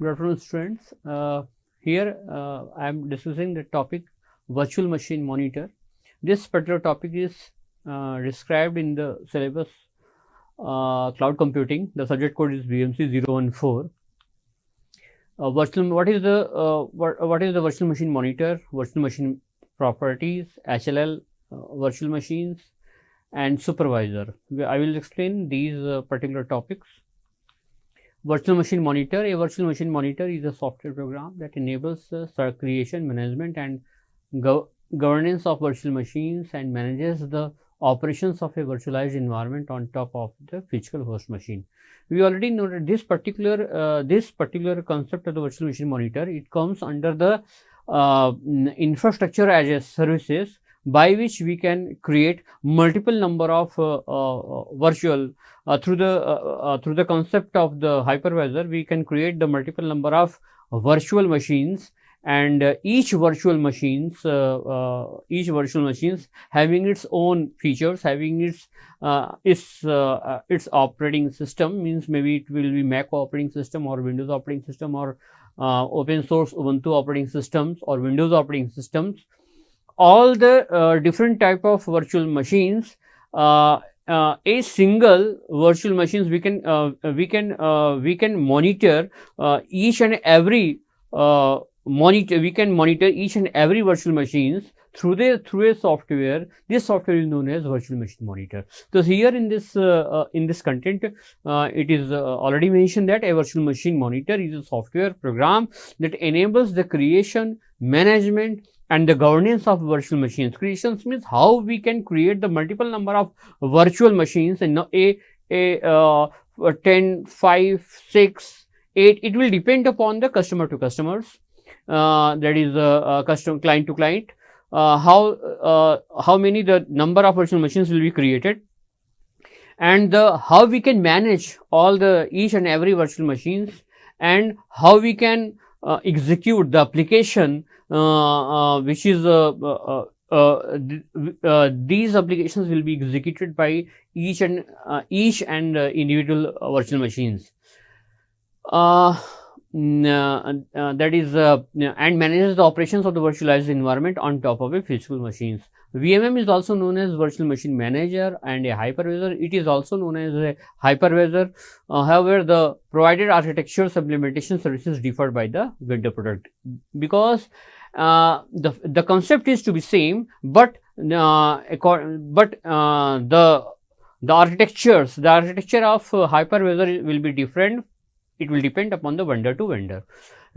Good afternoon, students. Here I am discussing the topic virtual machine monitor. This particular topic is described in the syllabus cloud computing. The subject code is VMC 014. What is the virtual machine monitor? Virtual machine properties, HLL, virtual machines, and supervisor. I will explain these particular topics. Virtual machine monitor. A virtual machine monitor is a software program that enables the creation, management, and governance of virtual machines and manages the operations of a virtualized environment on top of the physical host machine. We already know that this particular concept of the virtual machine monitor, it comes under the infrastructure as a services, by which we can create multiple number of virtual through the concept of the hypervisor. We can create the multiple number of virtual machines, and each virtual machines having its own features, having its operating system. Means maybe it will be Mac operating system or Windows operating system or open source Ubuntu operating systems or Windows operating systems. All the different type of virtual machines, a single virtual machines we can monitor each and every monitor each and every virtual machines through a software. This software is known as virtual machine monitor. So here in this content, it is already mentioned that a virtual machine monitor is a software program that enables the creation, management, and the governance of virtual machines. Creations means how we can create the multiple number of virtual machines, and a 10, 5, 6, 8. It will depend upon the customer to customers. That is custom client to client. How many the number of virtual machines will be created, and how we can manage all the each and every virtual machines, and how we can execute the application, which is these applications will be executed by each and individual virtual machines. That is and manages the operations of the virtualized environment on top of a physical machines. VMM is also known as virtual machine manager and a hypervisor. It is also known as a hypervisor. However, the provided architectures implementation services differ by the vendor product, because the concept is to be same, but the architecture of hypervisor will be different. It will depend upon the vendor to vendor.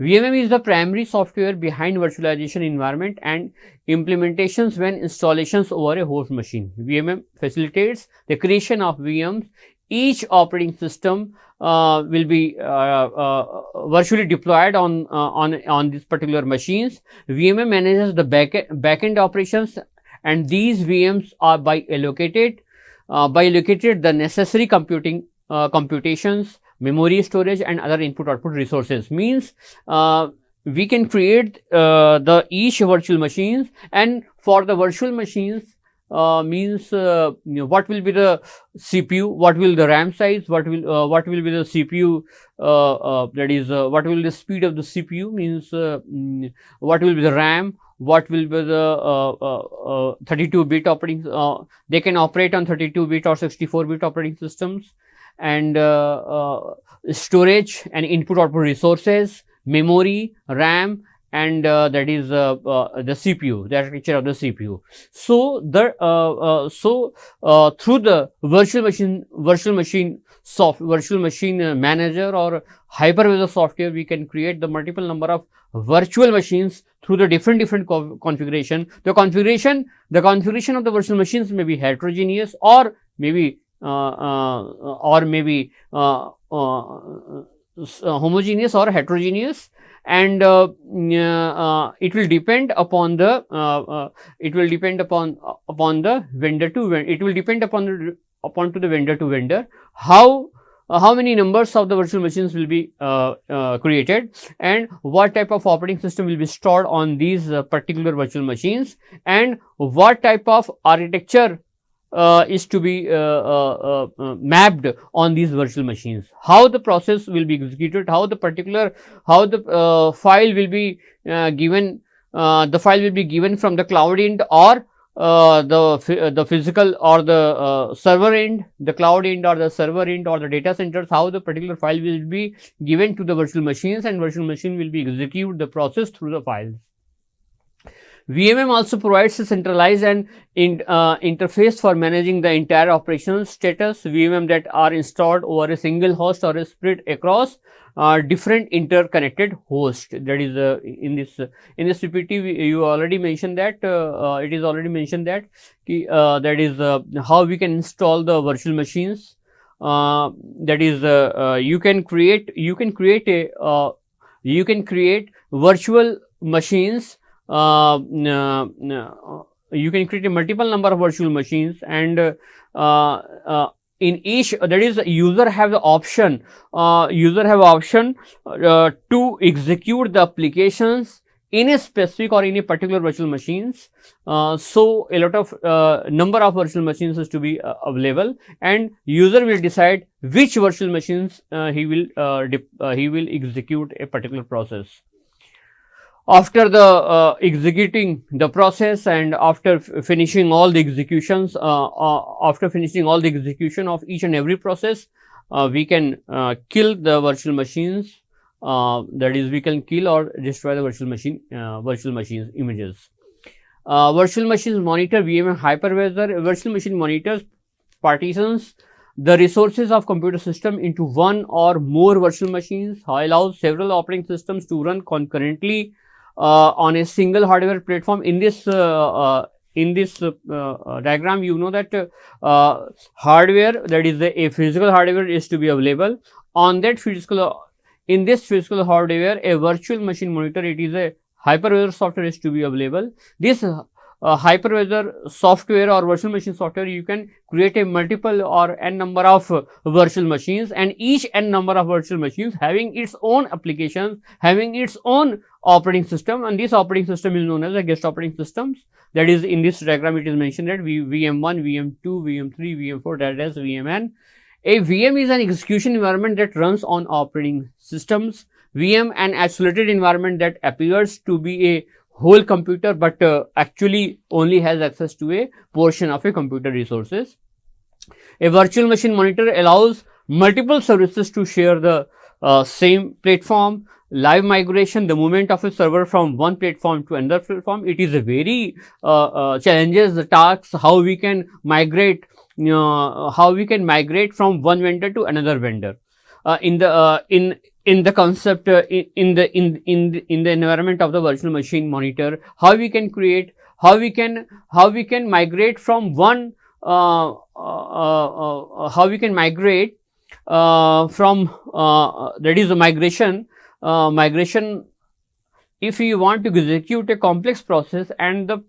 VMM is the primary software behind virtualization environment and implementations when installations over a host machine. VMM facilitates the creation of VMs. Each operating system will be virtually deployed on these particular machines. VMM manages the backend operations, and these VMs are by allocated the necessary computations, memory storage, and other input-output resources. Means we can create the each virtual machines, and for the virtual machines, means what will be the CPU, what will the RAM size, what will be the CPU, that is what will the speed of the CPU, means what will be the RAM, what will be the 32-bit operating, they can operate on 32-bit or 64-bit operating systems, and storage and input-output resources, memory, RAM, and that is the CPU, the architecture of the CPU. So through the virtual machine manager or hypervisor software, we can create the multiple number of virtual machines through the different configuration. The configuration of the virtual machines may be heterogeneous, or maybe homogeneous or heterogeneous, and it will depend upon the vendor to vendor. It will depend upon the vendor to vendor how many numbers of the virtual machines will be created, and what type of operating system will be stored on these particular virtual machines, and what type of architecture is to be mapped on these virtual machines. How the process will be executed, how the file will be given, the file will be given from the cloud end, or the physical or the server end, the cloud end or the server end or the data centers, how the particular file will be given to the virtual machines, and virtual machine will be execute the process through the files. VMM also provides a centralized and interface for managing the entire operational status. VMM that are installed over a single host or is spread across different interconnected hosts. That is in this PPT you already mentioned that it is already mentioned that that is how we can install the virtual machines. That is you can create virtual machines. You can create a multiple number of virtual machines, and in each, that is, user have the option to execute the applications in a specific or in a particular virtual machines. So a lot of number of virtual machines is to be available, and user will decide which virtual machines he will execute a particular process. After the executing the process, and after finishing all the executions, after finishing all the execution of each and every process, we can kill the virtual machines. That is, we can kill or destroy the virtual machines images. Virtual machines monitor VMM hypervisor. Virtual machine monitors partitions the resources of computer system into one or more virtual machines, allows several operating systems to run concurrently on a single hardware platform. In this diagram, you know that hardware, that is a physical hardware, is to be available. On that in this physical hardware, a virtual machine monitor, it is a hypervisor software, is to be available. This hypervisor software or virtual machine software, you can create a multiple or n number of virtual machines, and each n number of virtual machines having its own applications, having its own operating system, and this operating system is known as a guest operating systems. That is, in this diagram it is mentioned that VM1, VM2, VM3, VM4, that is VMN. A VM is an execution environment that runs on operating systems. VM, an isolated environment that appears to be a whole computer, but actually only has access to a portion of a computer resources. A virtual machine monitor allows multiple services to share the same platform. Live migration, the movement of a server from one platform to another platform, it is a very challenges the tasks, how we can migrate from one vendor to another vendor. In the concept, in the environment of the virtual machine monitor, how we can migrate from one that is a migration. If you want to execute a complex process, and the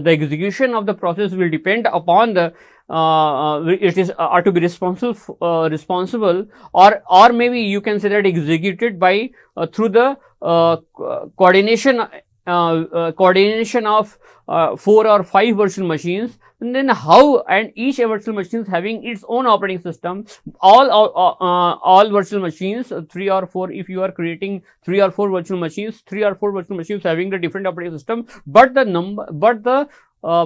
execution of the process will depend upon the it is are to be responsible, or maybe you can say that executed by through the coordination of 4 or 5 virtual machines, and then and each virtual machine is having its own operating system. All virtual machines, 3 or 4, if you are creating 3 or 4 virtual machines, having the different operating system, but the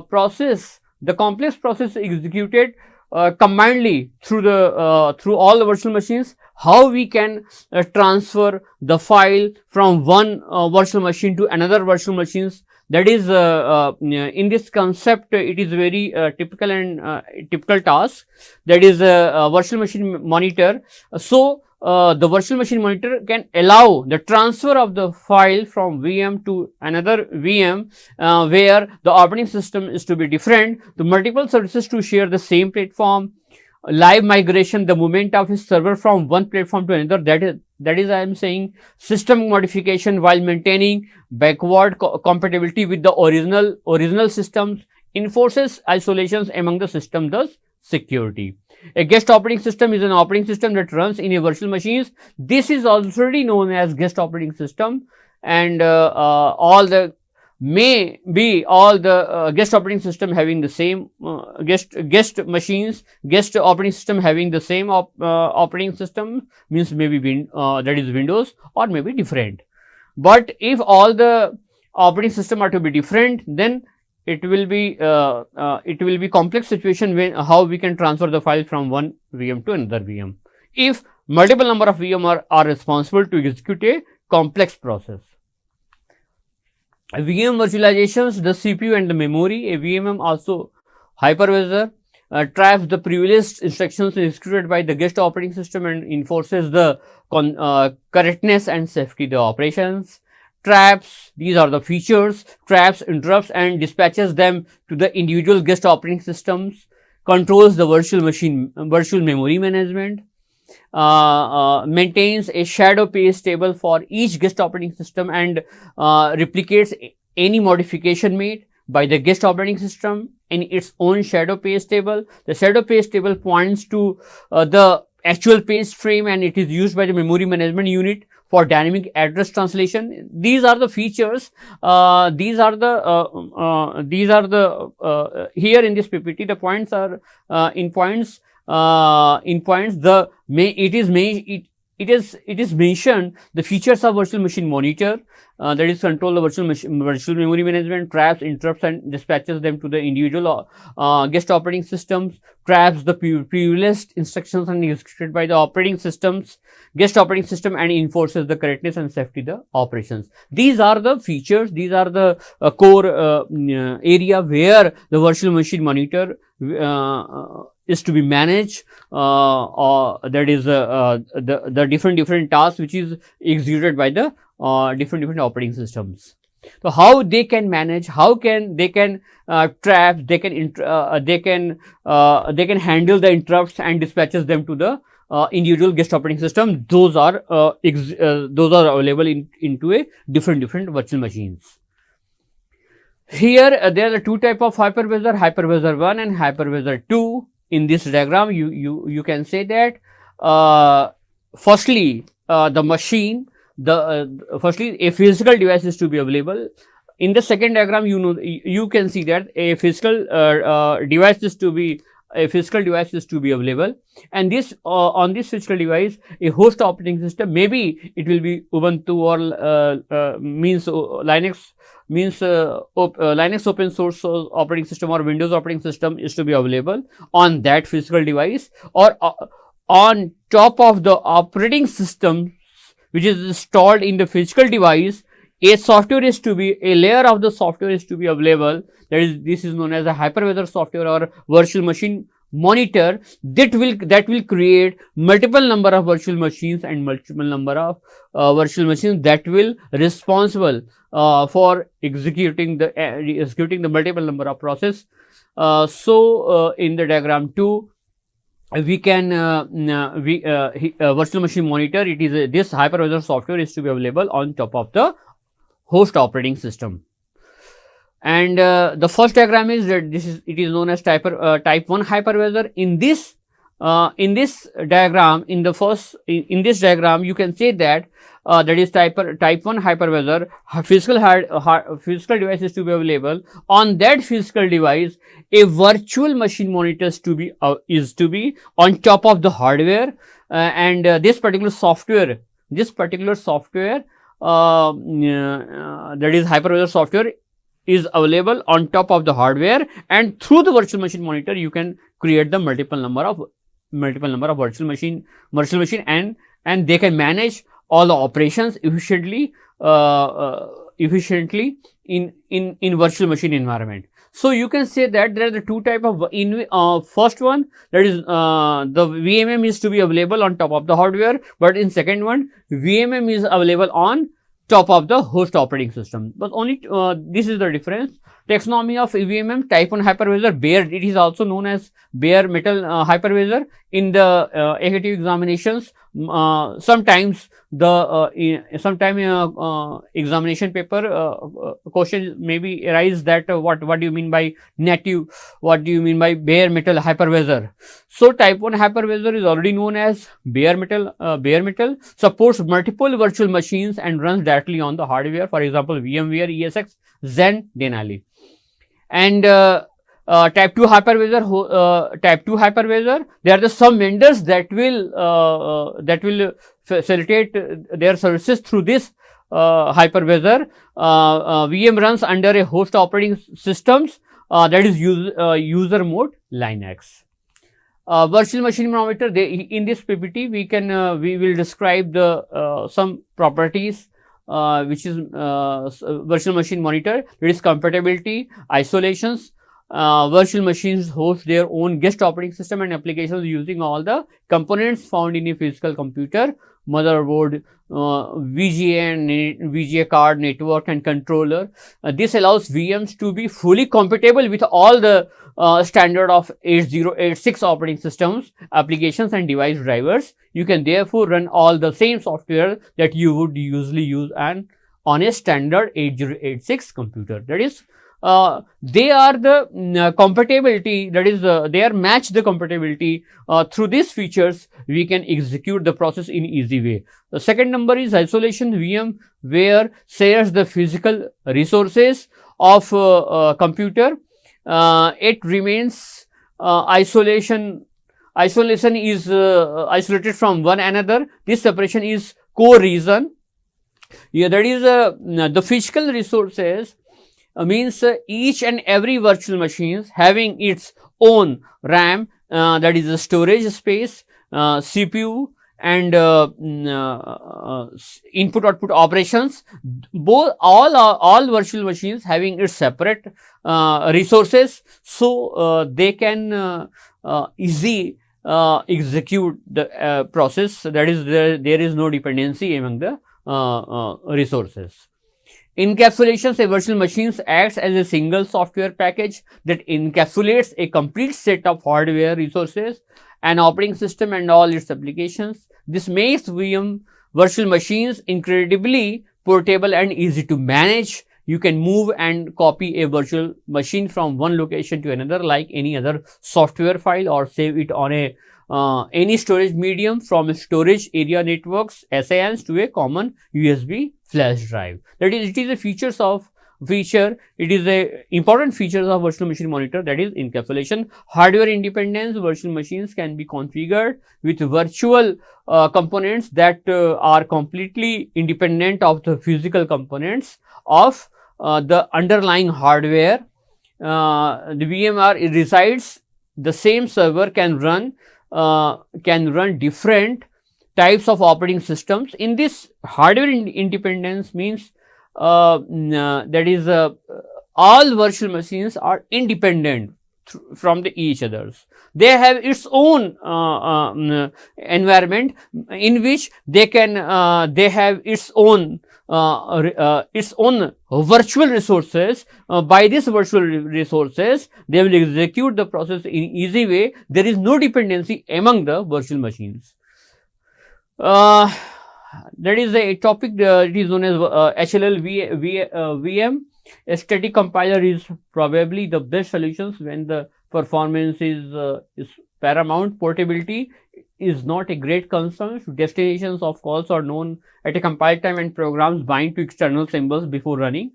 process, the complex process executed combinedly through all the virtual machines. How we can transfer the file from one virtual machine to another virtual machines, that is in this concept, it is very typical task, that is a virtual machine monitor. So the virtual machine monitor can allow the transfer of the file from VM to another VM, where the operating system is to be different, the multiple services to share the same platform. Live migration, the movement of a server from one platform to another, that is I am saying system modification while maintaining backward compatibility with the original systems, enforces isolations among the system, thus security. A guest operating system is an operating system that runs in a virtual machines. This is already known as guest operating system, and all the may be all the guest operating system having the same guest machines, guest operating system having the same operating system, means maybe that is Windows, or maybe different. But if all the operating system are to be different, then it will be complex situation when how we can transfer the file from one VM to another VM, if multiple number of VM are responsible to execute a complex process. VM virtualizations, the CPU and the memory. A VMM, also hypervisor, traps the privileged instructions executed by the guest operating system and enforces the correctness and safety of the operations. Traps, these are the features, traps, interrupts and dispatches them to the individual guest operating systems. Controls the virtual memory management. Maintains a shadow page table for each guest operating system and replicates any modification made by the guest operating system in its own shadow page table. The shadow page table points to the actual page frame, and it is used by the memory management unit for dynamic address translation. These are the features. These are the here in this PPT. The points are in points. The it is mentioned the features of virtual machine monitor, that is control the virtual memory management, traps, interrupts and dispatches them to the individual guest operating systems, traps the privileged instructions and executed by the operating systems, guest operating system, and enforces the correctness and safety of the operations. These are the features, these are the core area where the virtual machine monitor is to be managed, that is the different tasks which is executed by the different operating systems. So how they can manage, how can they can trap, they can handle the interrupts and dispatches them to the individual guest operating system. Those are available into a different virtual machines. Here there are two type of hypervisor, hypervisor 1 and hypervisor 2. In this diagram, you can say that firstly the machine, firstly a physical device is to be available. In the second diagram, you can see that a physical device is to be available, and this on this physical device a host operating system, maybe it will be Ubuntu or Linux, Linux open source operating system or Windows operating system is to be available on that physical device, or on top of the operating system which is installed in the physical device. A layer of the software is to be available. This is known as a hypervisor software or virtual machine monitor that will create multiple number of virtual machines and multiple number of virtual machines that will responsible for executing the multiple number of process. In the diagram 2, we can virtual machine monitor, it is this hypervisor software is to be available on top of the host operating system. And the first diagram is that it is known as type 1 hypervisor. In this diagram, in this diagram, you can say that that is type 1 hypervisor. Physical device is to be available. On that physical device, a virtual machine monitor is to be on top of the hardware, and this particular software, that is hypervisor software, is available on top of the hardware, and through the virtual machine monitor you can create the multiple number of virtual machine, and they can manage all the operations efficiently in virtual machine environment. So you can say that there are the two type of first one, that is the VMM is to be available on top of the hardware, but in second one VMM is available on top of the host operating system. But only this is the difference. Taxonomy of VMM: type 1 hypervisor, it is also known as bare metal hypervisor. In the executive examinations, Sometimes the examination paper question maybe arise that what do you mean by native, what do you mean by bare metal hypervisor. So type 1 hypervisor is already known as bare metal. Bare metal supports multiple virtual machines and runs directly on the hardware, for example VMware, ESX, Zen, Denali. And type 2 hypervisor, there are the some vendors that will facilitate their services through this hypervisor. VM runs under a host operating systems that is user mode Linux. Virtual machine monitor, in this PPT we will describe the some properties which is virtual machine monitor. There is compatibility, isolations. Virtual machines host their own guest operating system and applications using all the components found in a physical computer, motherboard, VGA card, network and controller. This allows VMs to be fully compatible with all the standard of 8086 operating systems, applications and device drivers. You can therefore run all the same software that you would usually use on a standard 8086 computer. That is, they are the compatibility, that is they are match the compatibility. Through these features we can execute the process in easy way. The second number is isolation. VM where shares the physical resources of computer. It remains isolation is isolated from one another. This separation is core reason. Yeah, that is the physical resources means each and every virtual machines having its own RAM, that is the storage space, CPU and input output operations. Both all virtual machines having its separate resources, so they can easy execute the process. That is, there is no dependency among the resources. Encapsulations. A virtual machine acts as a single software package that encapsulates a complete set of hardware resources, an operating system and all its applications. This makes virtual machines incredibly portable and easy to manage. You can move and copy a virtual machine from one location to another like any other software file, or save it on a any storage medium from storage area networks, SANs, to a common USB flash drive. That is, it is a it is a important features of virtual machine monitor, that is encapsulation. Hardware independence. Virtual machines can be configured with virtual components that are completely independent of the physical components of the underlying hardware. The VMware resides, the same server can run different types of operating systems. In this hardware independence means that is all virtual machines are independent from each others. They have its own environment in which they can they have its own virtual resources. By these virtual resources they will execute the process in easy way. There is no dependency among the virtual machines. That is a topic. It is known as HLL-VM. A static compiler is probably the best solutions when the performance is paramount. Portability is not a great concern. Destinations of calls are known at a compile time and programs bind to external symbols before running.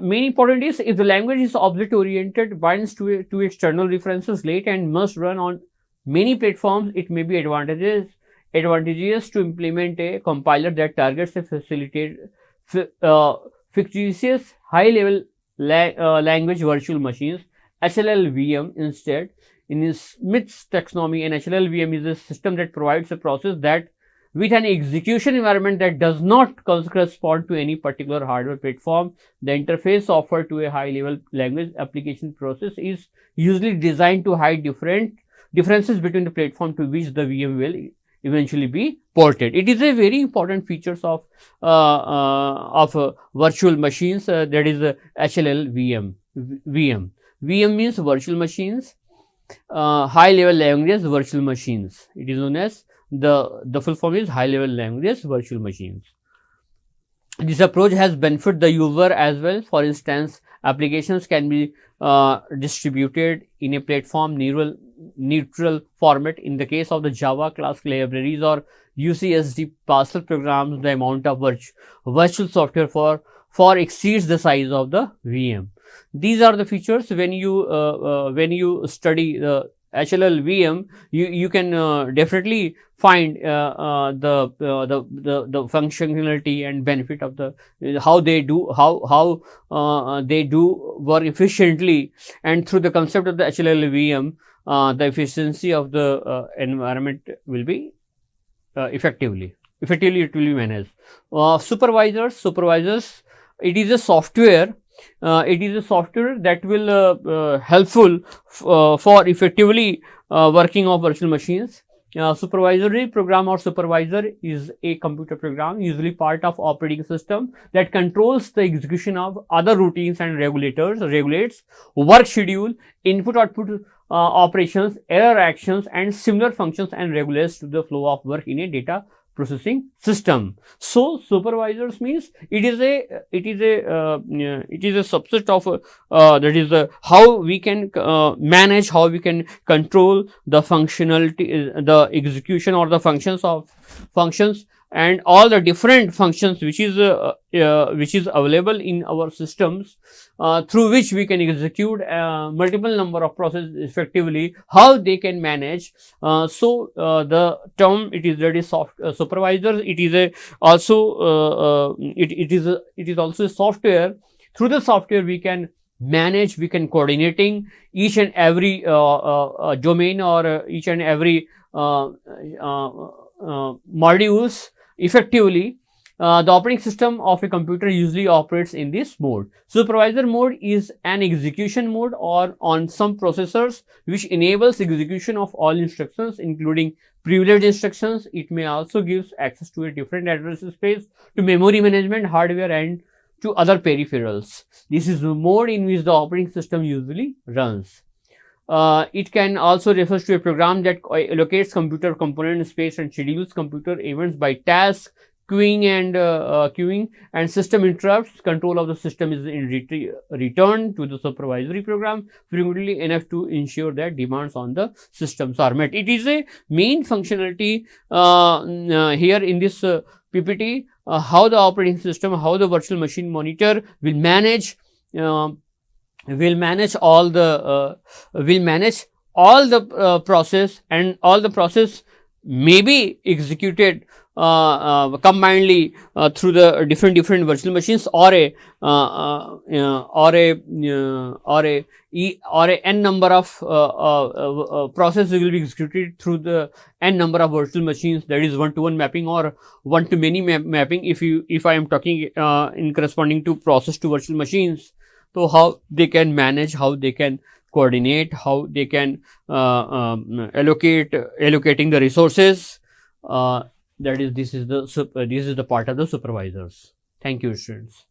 Main important is, if the language is object oriented, binds to external references late and must run on many platforms, it may be advantageous to implement a compiler that targets a fictitious high level language virtual machines. HLL-VM instead. In Smith's taxonomy, an HLL-VM is a system that provides a process that with an execution environment that does not correspond to any particular hardware platform. The interface offered to a high level language application process is usually designed to hide differences between the platform to which the VM will eventually be ported. It is a very important features of virtual machines, that is HLL-VM. VM means virtual machines, high level language virtual machines. It is known as The full form is high level language virtual machines. This approach has benefited the user as well. For instance, applications can be distributed in a platform neutral format. In the case of the Java class libraries or UCSD parcel programs, the amount of virtual software for exceeds the size of the VM. These are the features when you study the HLL VM, you can definitely find the functionality and benefit of the how they do they do work efficiently, and through the concept of the HLL VM, the efficiency of the environment will be effectively it will be managed. Supervisors, it is a software. That will helpful for effectively working of virtual machines. Supervisory program or supervisor is a computer program, usually part of operating system, that controls the execution of other routines and regulates work schedule, input output operations, error actions, and similar functions, and regulates to the flow of work in a data processing system. So supervisors means it is a subset of that is how we can manage, how we can control the functionality, the execution or the functions and all the different functions which is available in our systems, through which we can execute multiple number of processes effectively, how they can manage. The term it is supervisor, it is a also it is also a software. Through the software we can manage, we can coordinating each and every domain or each and every modules effectively. The operating system of a computer usually operates in this mode. Supervisor mode is an execution mode or on some processors which enables execution of all instructions, including privileged instructions. It may also give access to a different address space, to memory management, hardware, and to other peripherals. This is the mode in which the operating system usually runs. It can also refer to a program that allocates computer component space and schedules computer events by task, queuing and system interrupts. Control of the system is returned to the supervisory program frequently enough to ensure that demands on the systems are met. It is a main functionality here in this PPT, how the operating system, how the virtual machine monitor will manage process, and all the process may be executed combinedly through the different virtual machines, or a n number of processes will be executed through the n number of virtual machines, that is one-to-one mapping or one-to-many mapping. If I am talking in corresponding to process to virtual machines, so how they can manage, how they can coordinate, how they can allocating the resources. This is the part of the supervisors. Thank you, students.